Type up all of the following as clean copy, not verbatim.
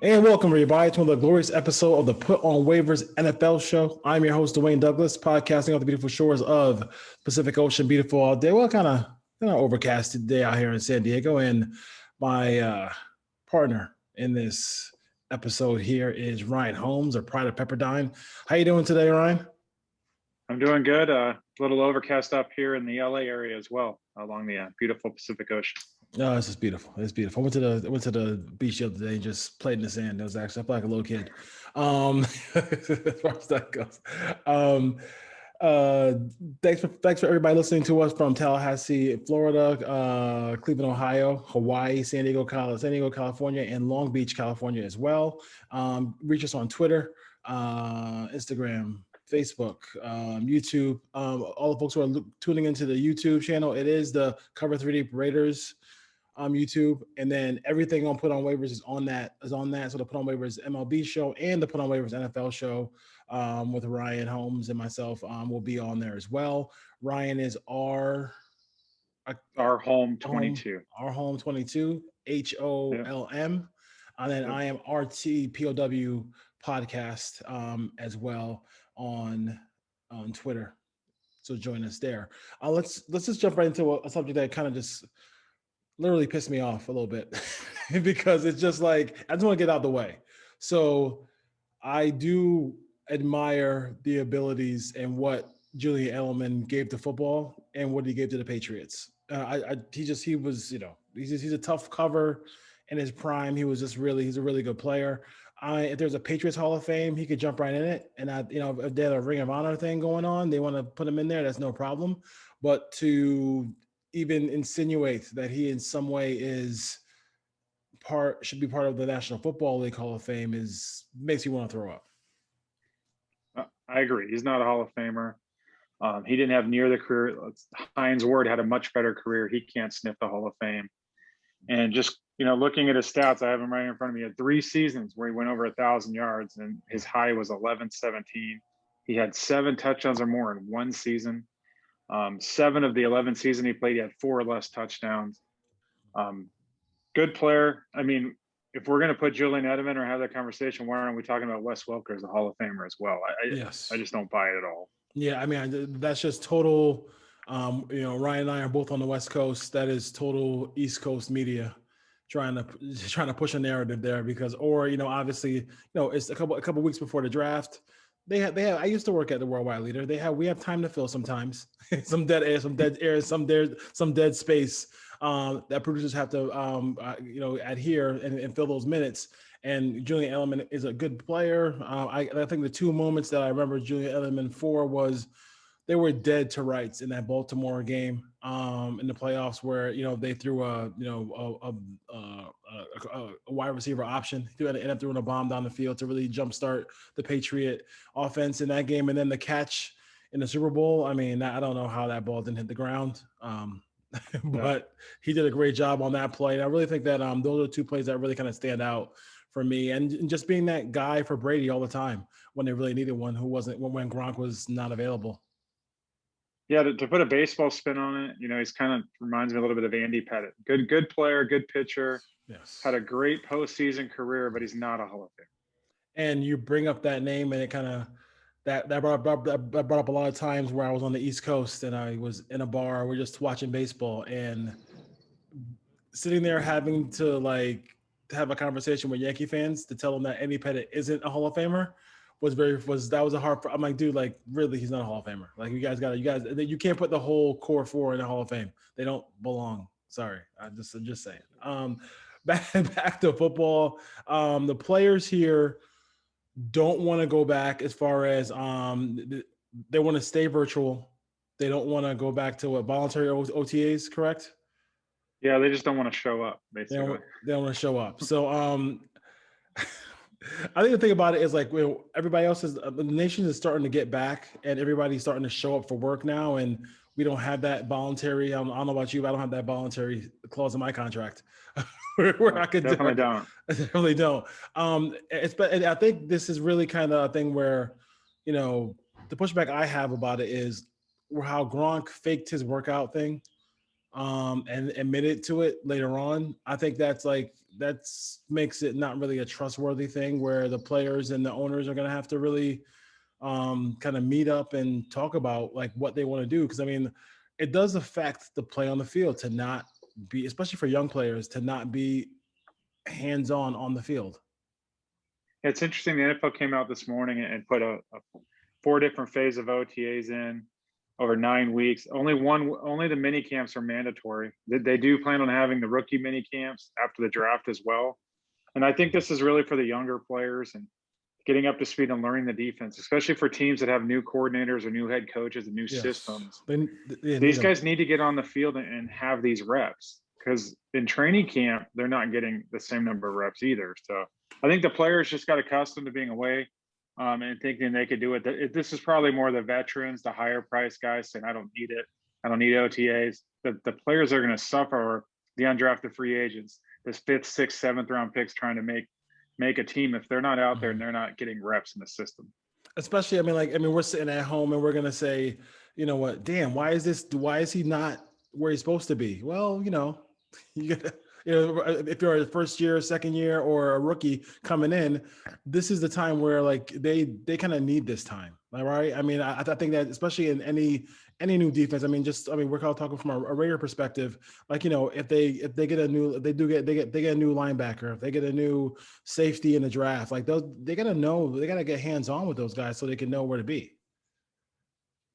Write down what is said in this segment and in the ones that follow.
And welcome, everybody, to another glorious episode of the Put On Waivers NFL show. I'm your host, Dwayne Douglas, podcasting off the beautiful shores of Pacific Ocean. Beautiful all day. Well, kind of overcast day out here in San Diego. And my partner in this episode here is Ryan Holmes, or Pride of Pepperdine. How you doing today, Ryan? I'm doing good. A little overcast up here in the LA area as well, along the beautiful Pacific Ocean. Oh, this is beautiful. It's beautiful. I went to the beach the other day and just played in the sand. It was actually, I felt like a little kid. As far as that goes. Thanks for everybody listening to us from Tallahassee, Florida, Cleveland, Ohio, Hawaii, San Diego, California, and Long Beach, California as well. Reach us on Twitter, Instagram, Facebook, YouTube. All the folks who are tuning into the YouTube channel, it is the Cover 3D Raiders YouTube, and then everything on Put On Waivers is on that. So the Put On Waivers MLB show and the Put On Waivers NFL show with Ryan Holmes and myself will be on there as well. Ryan is our Home 22. Our Home 22, HOLM. And then I am RTPOW podcast as well on Twitter. So join us there. Let's just jump right into a subject that kind of just literally pissed me off a little bit because it's just like, I just want to get out of the way. So I do admire the abilities and what Julian Edelman gave to football and what he gave to the Patriots. He's a tough cover in his prime. He's a really good player. If there's a Patriots Hall of Fame, he could jump right in it. And if they had a Ring of Honor thing going on, they want to put him in there, that's no problem. But to even insinuate that he in some way should be part of the National Football League Hall of Fame makes you want to throw up. I agree. He's not a Hall of Famer. He didn't have near the career. Hines Ward had a much better career. He can't sniff the Hall of Fame. And just, looking at his stats, I have him right in front of me. He had 3 seasons where he went over 1,000 yards, and his high was 11-17. He had 7 touchdowns or more in 1 season. 7 of the 11 season he played, he had 4 or less touchdowns. Good player. I mean, if we're going to put Julian Edelman or have that conversation, why aren't we talking about Wes Welker as a Hall of Famer as well? I just don't buy it at all. Yeah, I mean, that's just total. Ryan and I are both on the West Coast. That is total East Coast media trying to push a narrative there because, obviously, it's a couple weeks before the draft. They have. I used to work at the Worldwide Leader. We have time to fill sometimes, some dead air, some dead space that producers have to, adhere and fill those minutes. And Julian Edelman is a good player. I think the 2 moments that I remember Julian Edelman for was they were dead to rights in that Baltimore game in the playoffs where they threw a wide receiver option. They ended up throwing a bomb down the field to really jumpstart the Patriot offense in that game, and then the catch in the Super Bowl. I mean, I don't know how that ball didn't hit the ground, but he did a great job on that play. And I really think that those are 2 plays that really kind of stand out for me, and just being that guy for Brady all the time when they really needed one, who wasn't when Gronk was not available. Yeah, to put a baseball spin on it, he's kind of reminds me a little bit of Andy Pettitte. Good player, good pitcher. Yes. Had a great postseason career, but he's not a Hall of Famer. And you bring up that name, and it kind of that brought up a lot of times where I was on the East Coast and I was in a bar, we're just watching baseball and sitting there having to have a conversation with Yankee fans to tell them that Andy Pettitte isn't a Hall of Famer was a hard. I'm like, dude, really, he's not a Hall of Famer. You can't put the whole core 4 in the Hall of Fame. They don't belong. Sorry, I'm just saying. Back to football. The players here don't want to go back as far as they want to stay virtual. They don't want to go back to voluntary OTAs, correct? Yeah, they just don't want to show up, basically. They don't want to show up. So I think the thing about it is everybody else the nation is starting to get back and everybody's starting to show up for work now. And we don't have that voluntary. I don't know about you, but I don't have that voluntary clause in my contract where I could definitely don't. I definitely don't. I think this is really kind of a thing where, the pushback I have about it is how Gronk faked his workout thing and admitted to it later on. I think that's makes it not really a trustworthy thing where the players and the owners are going to have to really kind of meet up and talk about like what they want to do. Because I mean, it does affect the play on the field to not be, especially for young players, to not be hands-on the field. It's interesting. The NFL came out this morning and put a 4 different phase of OTAs in over 9 weeks. Only the mini camps are mandatory. They do plan on having the rookie mini camps after the draft as well. And I think this is really for the younger players and getting up to speed and learning the defense, especially for teams that have new coordinators or new head coaches and new systems. These guys need to get on the field and have these reps, because in training camp, they're not getting the same number of reps either. So I think the players just got accustomed to being away and thinking they could do it. This is probably more the veterans, the higher price guys saying, I don't need it. I don't need OTAs. The players are going to suffer, or the undrafted free agents, this 5th, 6th, 7th round picks trying to make a team if they're not out there and they're not getting reps in the system. Especially, we're sitting at home and we're going to say, you know what, damn, why is he not where he's supposed to be? Well, you gotta, if you're a first year, second year, or a rookie coming in, this is the time where like they kind of need this time. Right. I mean, I think that especially in any new defense, we're kind of talking from a Raider perspective, like, if they get a new, they get a new linebacker, if they get a new safety in the draft, like those, they got to get hands on with those guys so they can know where to be.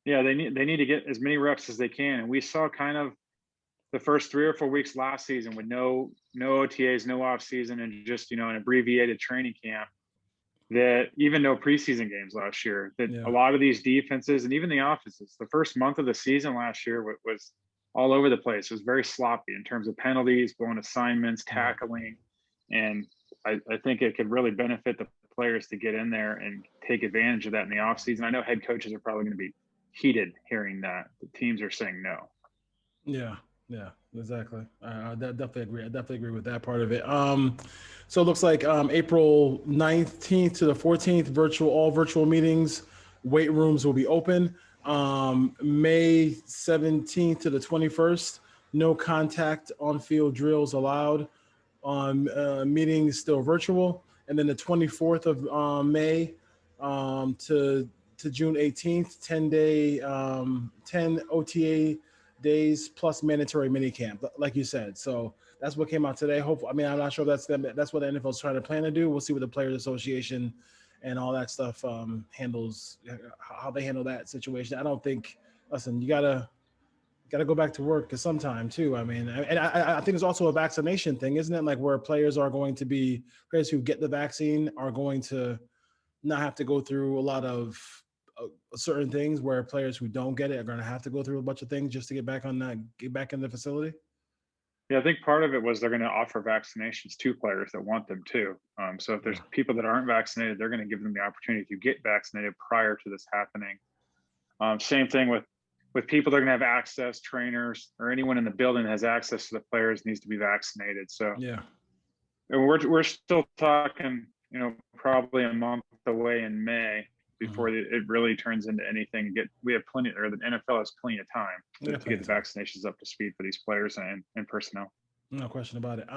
Yeah. They need to get as many reps as they can. And we saw kind of the first 3 or 4 weeks last season with no OTAs, no off season, and just, an abbreviated training camp, that even no preseason games last year, that a lot of these defenses and even the offenses, the first month of the season last year was all over the place. It was very sloppy in terms of penalties, blown assignments, tackling. And I think it could really benefit the players to get in there and take advantage of that in the offseason. I know head coaches are probably going to be heated hearing that the teams are saying no. Yeah, exactly. I definitely agree. I definitely agree with that part of it. So it looks like April 19th to the 14th, all virtual meetings, weight rooms will be open. May 17th to the 21st, no contact on field drills allowed. Meetings still virtual. And then the 24th of May to June 18th, 10 OTA days plus mandatory mini camp, like you said. So that's what came out today. Hopefully, I'm not sure if that's what the NFL is trying to plan to do. We'll see what the Players Association and all that stuff handles, how they handle that situation. I don't think. Listen, you gotta go back to work at some time too. And I think it's also a vaccination thing, isn't it? Like where players who get the vaccine are going to not have to go through a lot of certain things, where players who don't get it are going to have to go through a bunch of things just to get back in the facility. Yeah, I think part of it was they're going to offer vaccinations to players that want them too. So if there's people that aren't vaccinated, they're going to give them the opportunity to get vaccinated prior to this happening. Same thing with people that are going to have access, trainers, or anyone in the building that has access to the players needs to be vaccinated. So yeah, and we're still talking, probably a month away in May before it really turns into anything. We have plenty, or the NFL has plenty of time to get the vaccinations up to speed for these players and personnel. No question about it.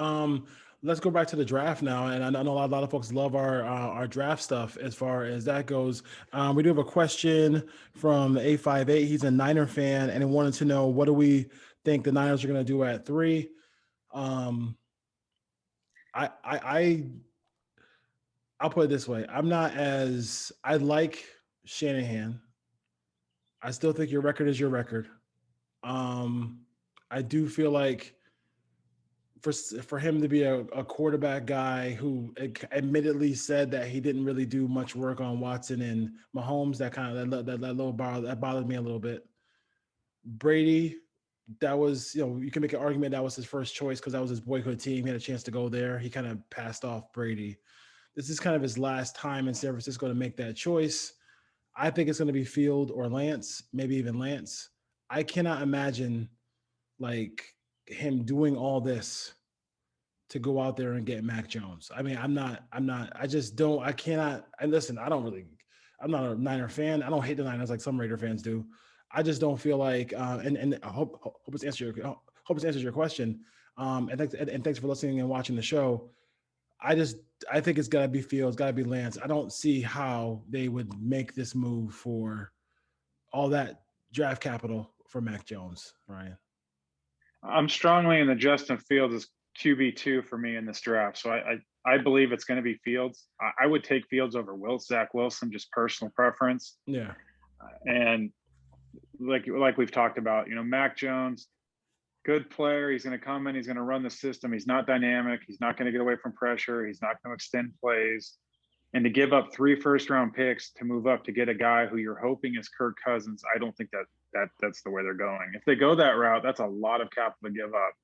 Let's go back to the draft now. And I know a lot of folks love our draft stuff as far as that goes. We do have a question from the 858. He's a Niner fan and he wanted to know, what do we think the Niners are going to do at 3? I'll put it this way. I like Shanahan. I still think your record is your record. I do feel like for him to be a quarterback guy who admittedly said that he didn't really do much work on Watson and Mahomes, that bothered me a little bit. Brady, that was, you can make an argument that was his first choice because that was his boyhood team. He had a chance to go there. He kind of passed off Brady. This is kind of his last time in San Francisco to make that choice. I think it's going to be Field or Lance, maybe even Lance. I cannot imagine like him doing all this to go out there and get Mac Jones. I cannot, I'm not a Niner fan. I don't hate the Niners like some Raider fans do. I just don't feel like, and I hope hope this answers your question. And thanks for listening and watching the show. I think it's gotta be Fields, gotta be Lance. I don't see how they would make this move for all that draft capital for Mac Jones, Ryan. I'm strongly in the Justin Fields as QB2 for me in this draft. So I believe it's going to be Fields. I would take Fields over Zach Wilson, just personal preference. Yeah. And like we've talked about, Mac Jones, good player. He's going to come in. He's going to run the system. He's not dynamic. He's not going to get away from pressure. He's not going to extend plays. And to give up 3 first-round picks to move up to get a guy who you're hoping is Kirk Cousins, I don't think that's the way they're going. If they go that route, that's a lot of capital to give up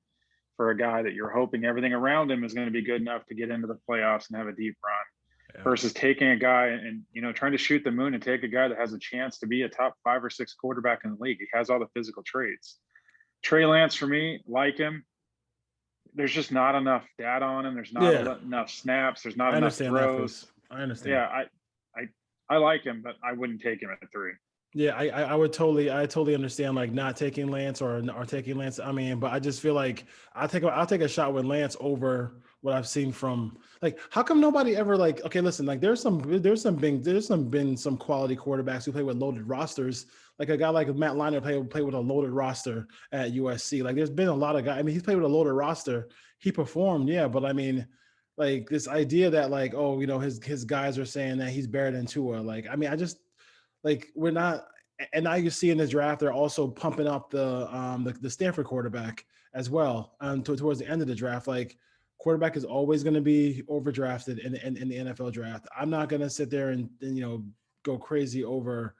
for a guy that you're hoping everything around him is going to be good enough to get into the playoffs and have a deep run. Versus taking a guy and trying to shoot the moon and take a guy that has a chance to be a top 5 or 6 quarterback in the league. He has all the physical traits. Trey Lance, for me, like him, there's just not enough data on him. There's not enough snaps. There's not enough throws. I understand. Yeah, I like him, but I wouldn't take him at 3. Yeah, I totally understand like not taking Lance or taking Lance. I mean, but I just feel like I'll take a shot with Lance over what I've seen from like. How come nobody ever like? Okay, listen, like there's some been some quality quarterbacks who play with loaded rosters. Like a guy like Matt Leinart play with a loaded roster at USC. Like there's been a lot of guys. I mean, he's played with a loaded roster. He performed, yeah, but I mean. Like this idea that like, oh, his guys are saying that he's better than Tua. Like, I mean, I just like we're not. And now you see in this draft, they're also pumping up the Stanford quarterback as well. Towards the end of the draft, like quarterback is always going to be overdrafted in the NFL draft. I'm not going to sit there and go crazy over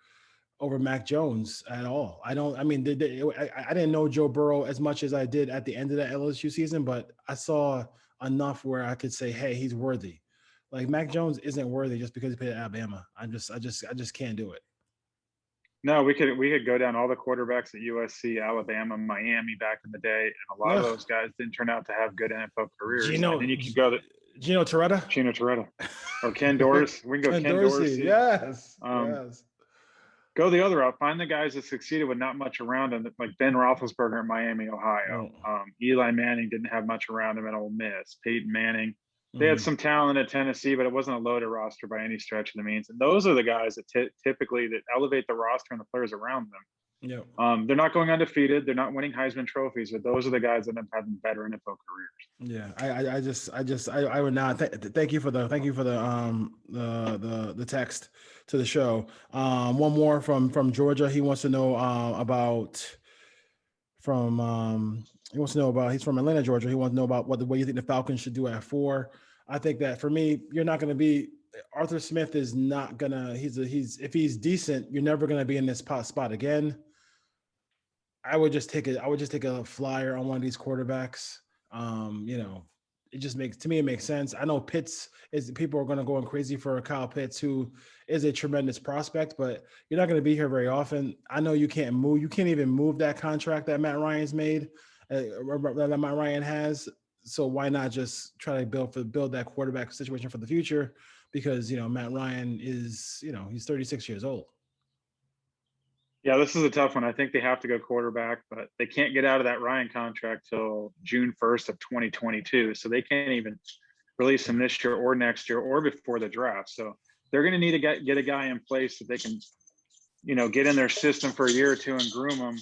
Mac Jones at all. I don't. I mean, I didn't know Joe Burrow as much as I did at the end of that LSU season, but I saw enough where I could say, hey, he's worthy. Like Mac Jones isn't worthy just because he played at Alabama. I just can't do it. No, we could go down all the quarterbacks at USC, Alabama, Miami back in the day, and a lot of those guys didn't turn out to have good NFL careers. And then you can go to Gino Torretta, or Ken Dorsey. We can go Ken Dorsey. Yes. Go the other route. Find the guys that succeeded with not much around them, like Ben Roethlisberger in Miami, Ohio. Eli Manning didn't have much around him at Ole Miss. Peyton Manning. They had some talent at Tennessee, but it wasn't a loaded roster by any stretch of the means. And those are the guys that typically that elevate the roster and the players around them. Yeah. They're not going undefeated. They're not winning Heisman trophies, but those are the guys that have had better NFL careers. Yeah. I would not. Thank you for the text to the show. One more from Georgia. He wants to know he's from Atlanta, Georgia. He wants to know about what you think the Falcons should do at 4. I think that for me, you're not going to be Arthur Smith is not gonna. If he's decent, you're never going to be in this spot again. I would just take a flyer on one of these quarterbacks. It just makes sense. I know people are going to go crazy for Kyle Pitts, who is a tremendous prospect, but you're not going to be here very often. I know you can't move. You can't even move that contract that Matt Ryan's made, that Matt Ryan has. So why not just try to build that quarterback situation for the future? Because, Matt Ryan is, he's 36 years old. Yeah, this is a tough one. I think they have to go quarterback, but they can't get out of that Ryan contract till June 1st of 2022. So they can't even release him this year or next year or before the draft. So they're going to need to get a guy in place that they can, get in their system for a year or two and groom him.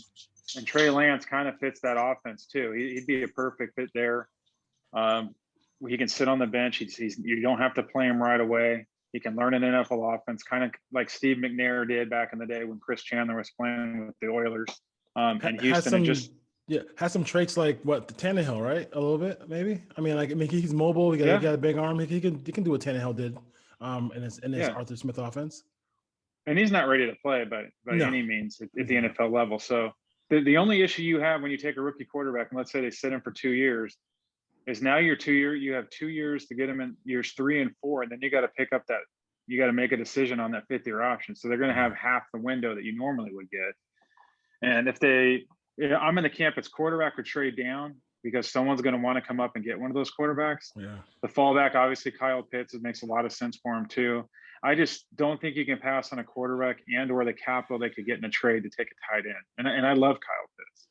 And Trey Lance kind of fits that offense too. He'd be a perfect fit there. He can sit on the bench. You don't have to play him right away. He can learn an NFL offense, kind of like Steve McNair did back in the day when Chris Chandler was playing with the Oilers. And Houston has some traits like what the Tannehill, right? A little bit, maybe. I mean, he's mobile. He got a big arm. He can do what Tannehill did in his Arthur Smith offense. And he's not ready to play by any means at the NFL level. So the only issue you have when you take a rookie quarterback, and let's say they sit him for 2 years, is now you have 2 years to get him in years 3 and 4, and then you got to pick up you got to make a decision on that 5th-year option. So they're going to have half the window that you normally would get. And if I'm in the camp, it's quarterback or trade down, because someone's going to want to come up and get one of those quarterbacks. Yeah. The fallback, obviously, Kyle Pitts, it makes a lot of sense for him too. I just don't think you can pass on a quarterback and or the capital they could get in a trade to take a tight end. And I love Kyle Pitts.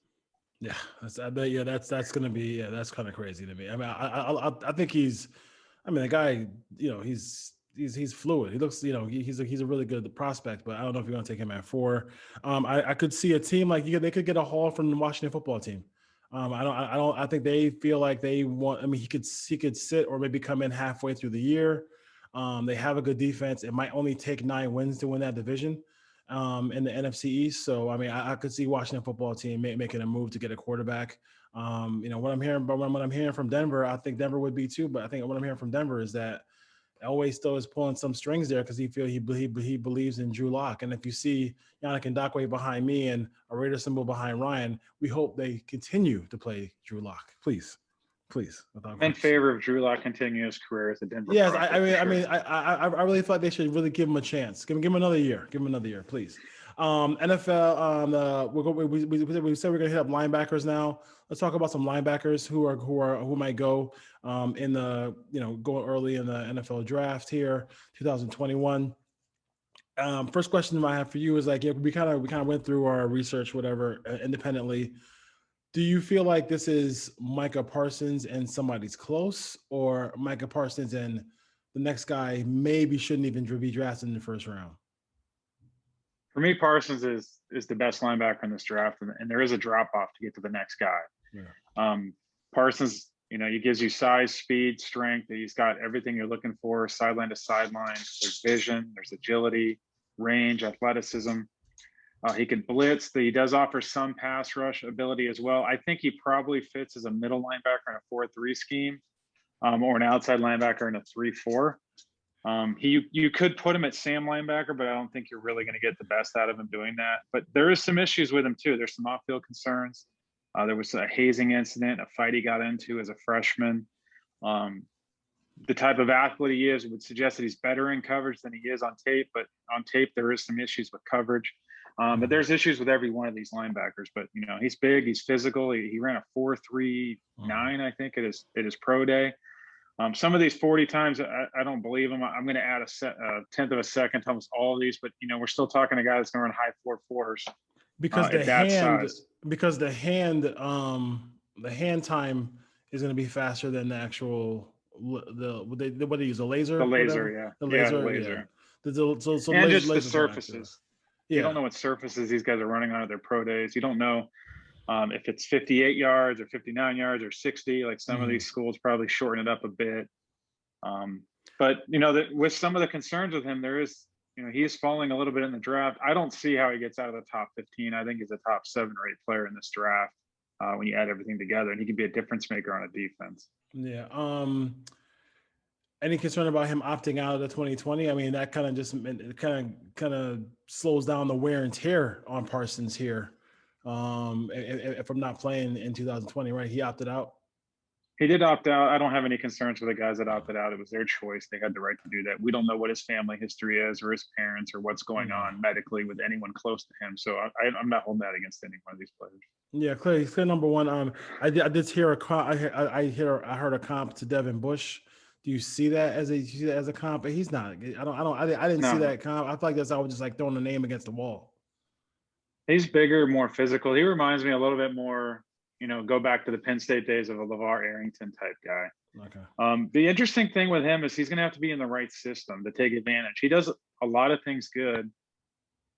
Yeah, I bet. Yeah, that's gonna be. Yeah, that's kind of crazy to me. I mean, I think he's. I mean, the guy. He's fluid. He looks. He's a really good prospect. But I don't know if you're gonna take him at 4. I could see a team like they could get a haul from the Washington football team. I think they feel like they want. I mean, he could sit or maybe come in halfway through the year. They have a good defense. It might only take 9 wins to win that division. In the NFC East. So, I mean, I could see Washington football team making a move to get a quarterback. What I'm hearing, but what I'm hearing from Denver, I think Denver would be too. But I think what I'm hearing from Denver is that Elway still is pulling some strings there because he believes in Drew Lock. And if you see Yannick Ngakoue behind me and a Raider symbol behind Ryan, we hope they continue to play Drew Lock. Please. I'm in favor of Drew Lock continuing his career as a Denver. Yes, I really thought they should really give him a chance. Give him another year. Give him another year, please. NFL. We said we're gonna hit up linebackers now. Let's talk about some linebackers who might go go early in the NFL draft here, 2021. First question I have for you is we kind of went through our research, whatever, independently. Do you feel like this is Micah Parsons and somebody's close, or Micah Parsons and the next guy maybe shouldn't even be drafted in the first round? For me, Parsons is the best linebacker in this draft, and there is a drop off to get to the next guy. Yeah. Parsons, he gives you size, speed, strength. He's got everything you're looking for, sideline to sideline. There's vision, there's agility, range, athleticism. He can blitz. He does offer some pass rush ability as well. I think he probably fits as a middle linebacker in a 4-3 scheme, or an outside linebacker in a 3-4. You could put him at Sam linebacker, but I don't think you're really going to get the best out of him doing that. But there is some issues with him too. There's some off-field concerns. There was a hazing incident, a fight he got into as a freshman. The type of athlete he is would suggest that he's better in coverage than he is on tape, but on tape there is some issues with coverage. But there's issues with every one of these linebackers. But he's big, he's physical. He ran a 4.39, I think, at his pro day. Some of these 40 times, I don't believe him. I'm going to add a tenth of a second to almost all of these, but we're still talking a guy that's going to run high 4.4s. Because the hand time is going to be faster than the actual what they use, a laser. The laser, yeah. The laser, the laser. Yeah. And just the surfaces. You don't know what surfaces these guys are running on at their pro days. You don't know if it's 58 yards or 59 yards or 60. Like some of these schools probably shorten it up a bit. But with some of the concerns with him, there is, he is falling a little bit in the draft. I don't see how he gets out of the top 15. I think he's a top 7 or 8 player in this draft when you add everything together, and he can be a difference maker on a defense. Yeah. Any concern about him opting out of the 2020? I mean, that kind of just kind of slows down the wear and tear on Parsons here. If I'm not playing in 2020, right? He opted out. He did opt out. I don't have any concerns with the guys that opted out. It was their choice. They had the right to do that. We don't know what his family history is or his parents or what's going on medically with anyone close to him. So I'm not holding that against any one of these players. Yeah, clearly, number one. I did hear I heard a comp to Devin Bush. Do you see that as a comp? He's not. I didn't see that comp. I feel like I was just like throwing a name against the wall. He's bigger, more physical. He reminds me a little bit more, go back to the Penn State days of a LeVar Arrington type guy. Okay. The interesting thing with him is he's going to have to be in the right system to take advantage. He does a lot of things good,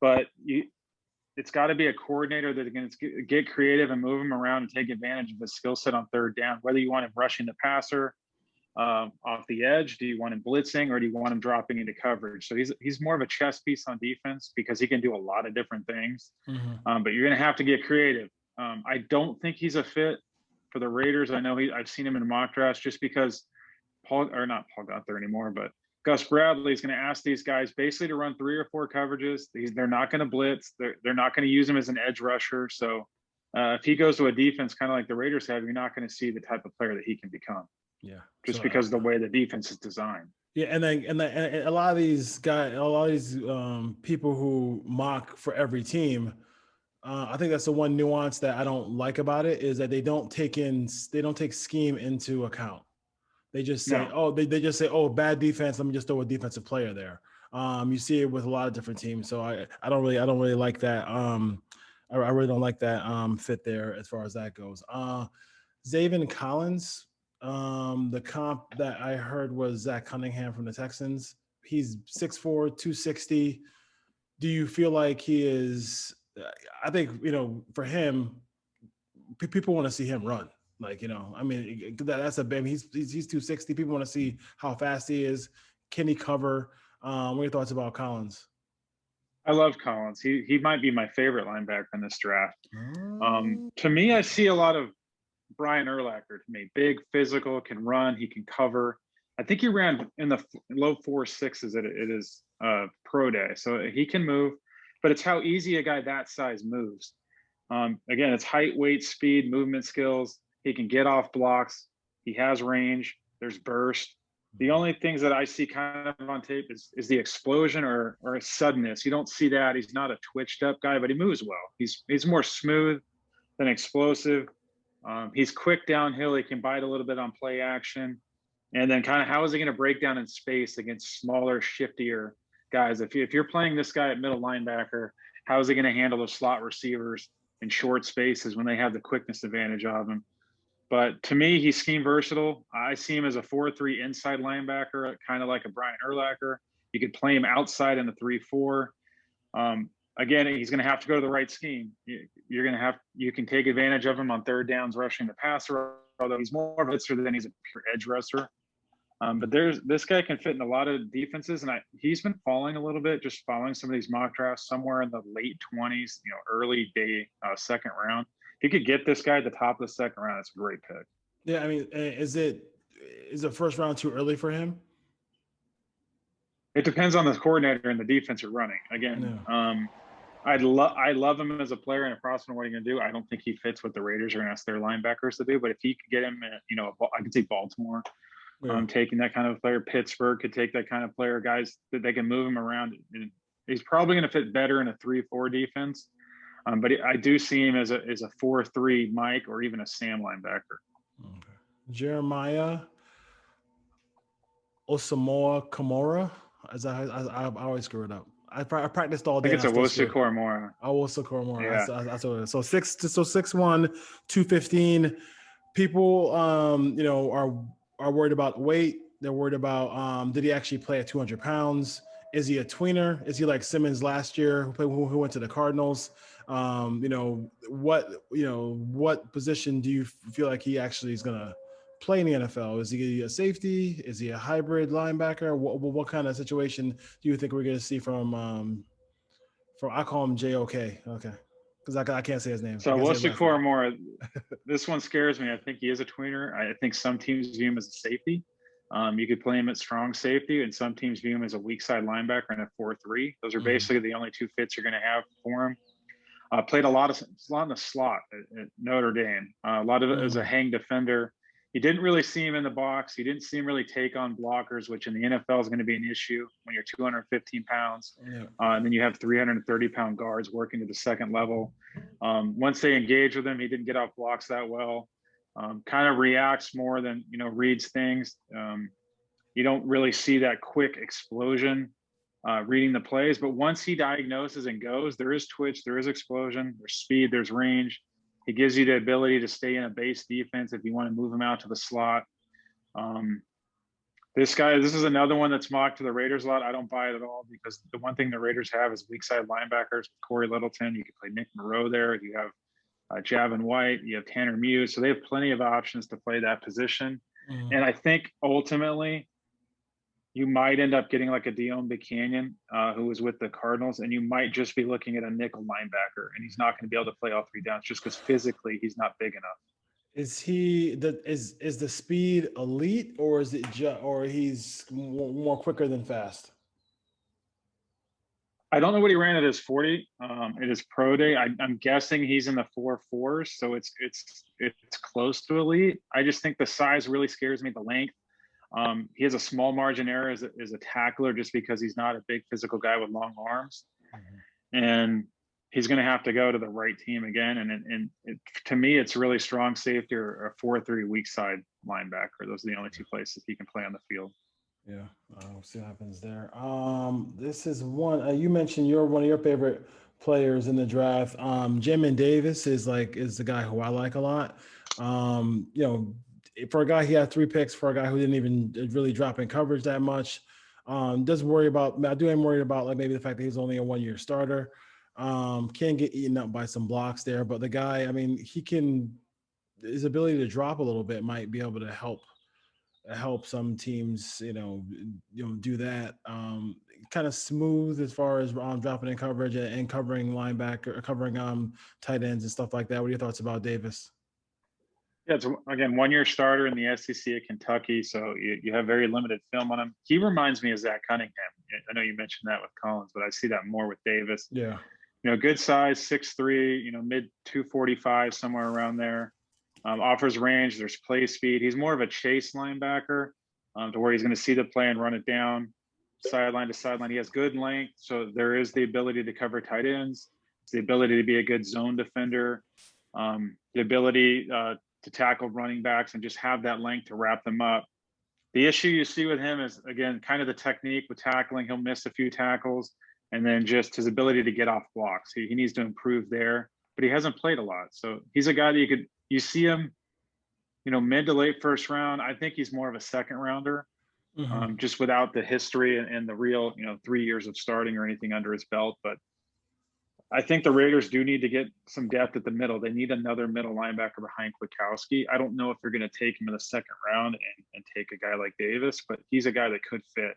but it's got to be a coordinator that can get creative and move him around and take advantage of his skill set on third down, whether you want him rushing the passer off the edge, do you want him blitzing, or do you want him dropping into coverage? So he's more of a chess piece on defense because he can do a lot of different things. But you're going to have to get creative. I don't think he's a fit for the Raiders. I know I've seen him in mock drafts just because not Paul Gunther anymore, but Gus Bradley is going to ask these guys basically to run 3 or 4 coverages. They're not going to blitz. They're not going to use him as an edge rusher. So if he goes to a defense kind of like the Raiders have, you're not going to see the type of player that he can become. Yeah, just because of the way the defense is designed. Yeah, and a lot of these guys, people who mock for every team, I think that's the one nuance that I don't like about it is that they don't take scheme into account. They just say, they just say, bad defense. Let me just throw a defensive player there. You see it with a lot of different teams, so I don't really like that. I really don't like that fit there as far as that goes. Zaven Collins, the comp that I heard was Zach Cunningham from the Texans. He's 6'4", 260. Do you feel like he is? I think for him, people want to see him run. Like I mean, that's a big. He's 260. People want to see how fast he is. Can he cover? What are your thoughts about Collins? I love Collins. He might be my favorite linebacker in this draft. Oh. To me, I see a lot of Brian Urlacher. To me, big, physical, can run, he can cover. I think he ran in the low 4.6s at his pro day, so he can move. But it's how easy a guy that size moves. Again, it's height, weight, speed, movement skills. He can get off blocks. He has range. There's burst. The only things that I see kind of on tape is the explosion or a suddenness. You don't see that. He's not a twitched up guy, but he moves well. He's more smooth than explosive. He's quick downhill. He can bite a little bit on play action. And then kind of how is he going to break down in space against smaller, shiftier guys? If you're playing this guy at middle linebacker, how is he going to handle the slot receivers in short spaces when they have the quickness advantage of him? But to me, he's scheme versatile. I see him as a 4-3 inside linebacker, kind of like a Brian Urlacher. You could play him outside in the 3-4. Again, he's going to have to go to the right scheme. You can take advantage of him on third downs, rushing the passer, although he's more of a blitzer than he's a pure edge rusher. But this guy can fit in a lot of defenses, and he's been falling a little bit, just following some of these mock drafts, somewhere in the late 20s, early day second round. If you could get this guy at the top of the second round, it's a great pick. Yeah, I mean, is the first round too early for him? It depends on the coordinator and the defense you're running. Again, I love him as a player and a prospect. What are you going to do? I don't think he fits what the Raiders are going to ask their linebackers to do. But if he could get him, I could see Baltimore taking that kind of player. Pittsburgh could take that kind of player. Guys that they can move him around. And he's probably going to fit better in a 3-4 defense. But I do see him as a 4-3 Mike or even a Sam linebacker. Okay. Jeremiah Osamoa Kamara. I always screw it up. I practiced all day. I think it's a Wosu-Koramoah. Wosu-Koramoah. Yeah. That's what it is. So 6'1", 215. People, are worried about weight. They're worried about did he actually play at 200 pounds? Is he a tweener? Is he like Simmons last year who went to the Cardinals? What position do you feel like he actually is going to play in the NFL? Is he a safety? Is he a hybrid linebacker? What kind of situation do you think we're going to see from I call him JOK. Okay. Because I can't say his name. So Wosu-Koramoah, this one scares me. I think he is a tweener. I think some teams view him as a safety. You could play him at strong safety, and some teams view him as a weak side linebacker and a 4-3. Those are basically the only two fits you're going to have for him. Played a lot in the slot at Notre Dame. A lot of it as a hang defender. You didn't really see him in the box. You didn't see him really take on blockers, which in the NFL is going to be an issue when you're 215 pounds. Yeah. And then you have 330-pound guards working to the second level. Once they engage with him, he didn't get off blocks that well. Kind of reacts more than, reads things. You don't really see that quick explosion reading the plays. But once he diagnoses and goes, there is twitch, there is explosion, there's speed, there's range. He gives you the ability to stay in a base defense if you want to move him out to the slot. This is another one that's mocked to the Raiders a lot. I don't buy it at all because the one thing the Raiders have is weak side linebackers. Corey Littleton, you can play Nick Moreau there. You have Javin White, you have Tanner Muse. So they have plenty of options to play that position. And I think ultimately you might end up getting like a Dion Buchanan who was with the Cardinals, and you might just be looking at a nickel linebacker, and he's not going to be able to play all three downs just because physically he's not big enough. Is the speed elite, or is it or he's more quicker than fast? I don't know what he ran at his 40. It is pro day. I'm guessing he's in the 4.4s, so it's close to elite. I just think the size really scares me. The length. He has a small margin error as a tackler just because he's not a big physical guy with long arms, and he's going to have to go to the right team again. And to me, it's really strong safety or a 4-3 weak side linebacker. Those are the only two places he can play on the field. Yeah, we'll see what happens there. This is one you mentioned. One of your favorite players in the draft. Jamin Davis is the guy who I like a lot. For a guy, he had 3 picks. For a guy who didn't even really drop in coverage that much, doesn't worry about. I am worried about like maybe the fact that he's only a 1-year starter. Can get eaten up by some blocks there, but the guy, I mean, his ability to drop a little bit might be able to help some teams, do that. Kind of smooth as far as dropping in coverage and covering linebacker, covering tight ends and stuff like that. What are your thoughts about Davis? Yeah, it's again 1-year starter in the SEC at Kentucky, so you have very limited film on him. He reminds me of Zach Cunningham. I know you mentioned that with Collins, but I see that more with Davis. Yeah, good size, 6'3", mid 245, somewhere around there. Offers range. There's play speed. He's more of a chase linebacker, to where he's going to see the play and run it down, sideline to sideline. He has good length, so there is the ability to cover tight ends. It's the ability to be a good zone defender. The ability to tackle running backs and just have that length to wrap them up. The issue you see with him is, again, kind of the technique with tackling. He'll miss a few tackles, and then just his ability to get off blocks. He needs to improve there, but he hasn't played a lot. So he's a guy that you see him, mid to late first round. I think he's more of a second rounder, just without the history and the real, 3 years of starting or anything under his belt. But I think the Raiders do need to get some depth at the middle. They need another middle linebacker behind Kwiatkowski. I don't know if they're going to take him in the second round and take a guy like Davis, but he's a guy that could fit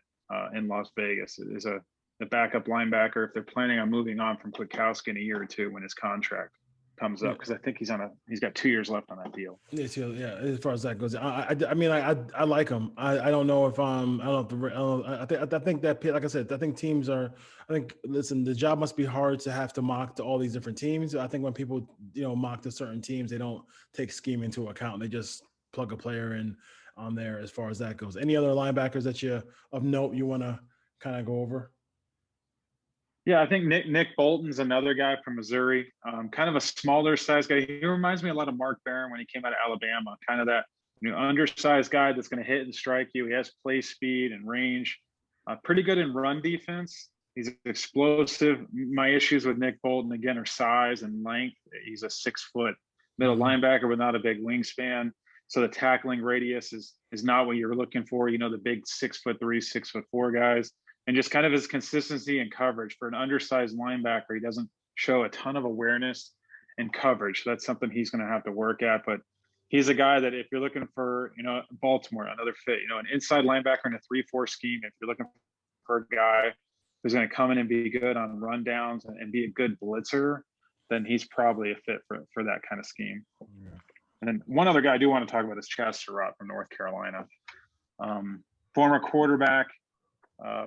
in Las Vegas. It is a backup linebacker if they're planning on moving on from Kwiatkowski in a year or two when his contract comes up, because I think he's got 2 years left on that deal. Yeah, as far as that goes, I mean, I like him. I don't know if I think that, like I said, I think teams are. I think, listen, the job must be hard to have to mock to all these different teams. I think when people mock to certain teams, they don't take scheme into account. They just plug a player in on there as far as that goes. Any other linebackers that you of note you want to kind of go over? Yeah, I think Nick Bolton's another guy from Missouri, kind of a smaller size guy. He reminds me a lot of Mark Barron when he came out of Alabama, kind of that undersized guy that's going to hit and strike you. He has play speed and range, pretty good in run defense. He's explosive. My issues with Nick Bolton, again, are size and length. He's a 6-foot middle linebacker with not a big wingspan. So the tackling radius is not what you're looking for, the big 6'3", 6'4" guys. And just kind of his consistency and coverage. For an undersized linebacker, he doesn't show a ton of awareness and coverage. So that's something he's going to have to work at. But he's a guy that if you're looking for, Baltimore, another fit, an inside linebacker in a 3-4 scheme, if you're looking for a guy who's going to come in and be good on rundowns and be a good blitzer, then he's probably a fit for that kind of scheme. Yeah. And then one other guy I do want to talk about is Chaz Surratt from North Carolina. Former quarterback. I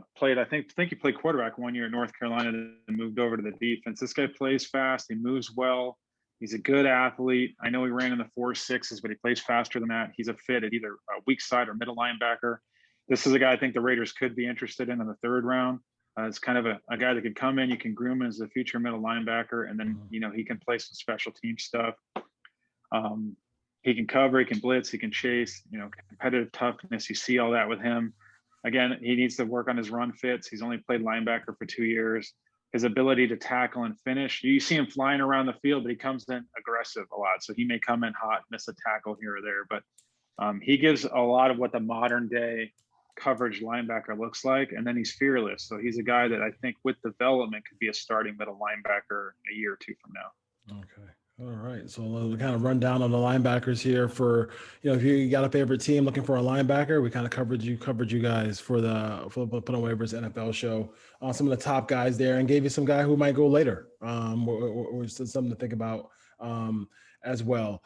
think he played quarterback 1 year at North Carolina and moved over to the defense. This guy plays fast. He moves well. He's a good athlete. I know he ran in the 4.6s, but he plays faster than that. He's a fit at either a weak side or middle linebacker. This is a guy I think the Raiders could be interested in the third round. It's kind of a guy that could come in. You can groom him as a future middle linebacker, and then, he can play some special team stuff. He can cover, he can blitz, he can chase, competitive toughness. You see all that with him. Again, he needs to work on his run fits. He's only played linebacker for 2 years. His ability to tackle and finish. You see him flying around the field, but he comes in aggressive a lot. So he may come in hot, miss a tackle here or there. But he gives a lot of what the modern day coverage linebacker looks like. And then he's fearless. So he's a guy that I think with development could be a starting middle linebacker a year or two from now. Okay. All right. So we'll kind of run down on the linebackers here for, if you got a favorite team looking for a linebacker, we kind of covered you guys for the Put On Waivers NFL show on some of the top guys there and gave you some guy who might go later, or something to think about as well.